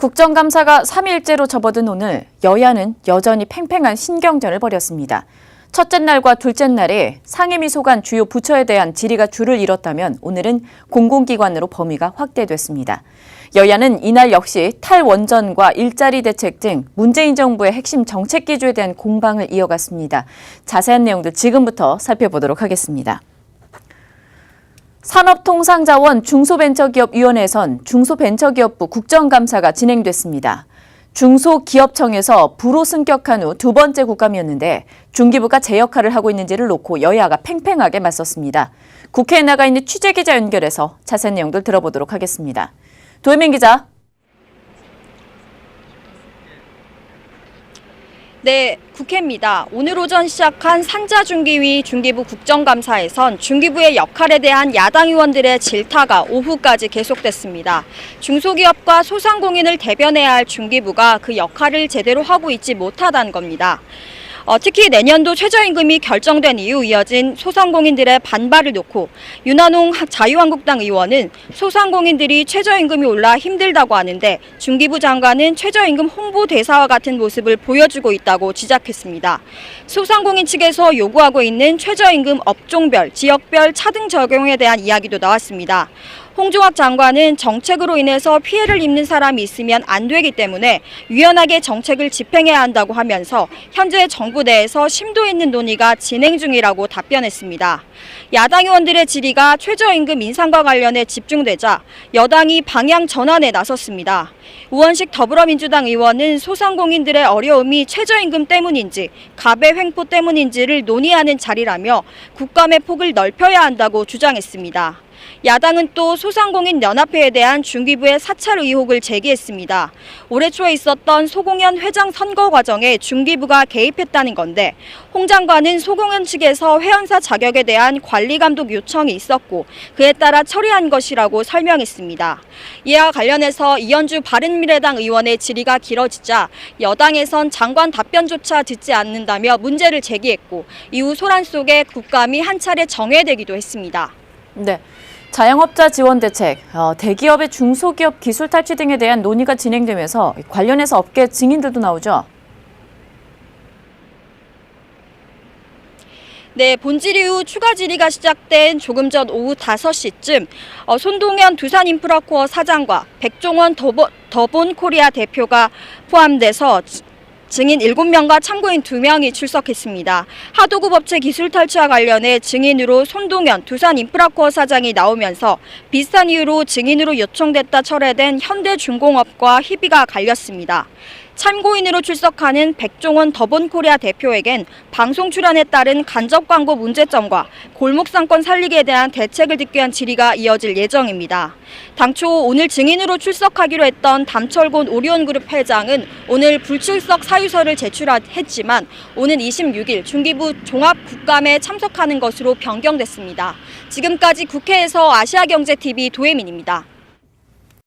국정감사가 3일째로 접어든 오늘 여야는 여전히 팽팽한 신경전을 벌였습니다. 첫째 날과 둘째 날에 상임위 소관 주요 부처에 대한 질의가 줄을 이뤘다면 오늘은 공공기관으로 범위가 확대됐습니다. 여야는 이날 역시 탈원전과 일자리 대책 등 문재인 정부의 핵심 정책 기조에 대한 공방을 이어갔습니다. 자세한 내용들 지금부터 살펴보도록 하겠습니다. 산업통상자원 중소벤처기업위원회에선 중소벤처기업부 국정감사가 진행됐습니다. 중소기업청에서 부로 승격한 후 두 번째 국감이었는데 중기부가 제 역할을 하고 있는지를 놓고 여야가 팽팽하게 맞섰습니다. 국회에 나가 있는 취재기자 연결해서 자세한 내용들 들어보도록 하겠습니다. 도혜민 기자. 네, 국회입니다. 오늘 오전 시작한 산자중기위 중기부 국정감사에선 중기부의 역할에 대한 야당 의원들의 질타가 오후까지 계속됐습니다. 중소기업과 소상공인을 대변해야 할 중기부가 그 역할을 제대로 하고 있지 못하다는 겁니다. 특히 내년도 최저임금이 결정된 이후 이어진 소상공인들의 반발을 놓고 윤한홍 자유한국당 의원은 소상공인들이 최저임금이 올라 힘들다고 하는데 중기부 장관은 최저임금 홍보대사와 같은 모습을 보여주고 있다고 지적했습니다. 소상공인 측에서 요구하고 있는 최저임금 업종별, 지역별 차등 적용에 대한 이야기도 나왔습니다. 홍종학 장관은 정책으로 인해서 피해를 입는 사람이 있으면 안 되기 때문에 유연하게 정책을 집행해야 한다고 하면서 현재 정부 내에서 심도 있는 논의가 진행 중이라고 답변했습니다. 야당 의원들의 질의가 최저임금 인상과 관련해 집중되자 여당이 방향 전환에 나섰습니다. 우원식 더불어민주당 의원은 소상공인들의 어려움이 최저임금 때문인지 갑의 횡포 때문인지를 논의하는 자리라며 국감의 폭을 넓혀야 한다고 주장했습니다. 야당은 또 소상공인 연합회에 대한 중기부의 사찰 의혹을 제기했습니다. 올해 초에 있었던 소공연 회장 선거 과정에 중기부가 개입했다는 건데 홍 장관은 소공연 측에서 회원사 자격에 대한 관리 감독 요청이 있었고 그에 따라 처리한 것이라고 설명했습니다. 이와 관련해서 이현주 바른미래당 의원의 질의가 길어지자 여당에선 장관 답변조차 듣지 않는다며 문제를 제기했고 이후 소란 속에 국감이 한 차례 정회되기도 했습니다. 네. 자영업자 지원 대책, 대기업의 중소기업 기술 탈취 등에 대한 논의가 진행되면서 관련해서 업계 증인들도 나오죠? 네, 본질 이후 추가 질의가 시작된 조금 전 오후 5시쯤 손동현 두산인프라코어 사장과 백종원 더본코리아 대표가 포함돼서 증인 7명과 참고인 2명이 출석했습니다. 하도급 업체 기술 탈취와 관련해 증인으로 손동현 두산인프라코어 사장이 나오면서 비슷한 이유로 증인으로 요청됐다 철회된 현대중공업과 희비가 갈렸습니다. 참고인으로 출석하는 백종원 더본코리아 대표에겐 방송 출연에 따른 간접 광고 문제점과 골목상권 살리기에 대한 대책을 듣기 위한 질의가 이어질 예정입니다. 당초 오늘 증인으로 출석하기로 했던 담철곤 오리온그룹 회장은 오늘 불출석 사유서를 제출했지만 오는 26일 중기부 종합국감에 참석하는 것으로 변경됐습니다. 지금까지 국회에서 아시아경제TV 도혜민입니다.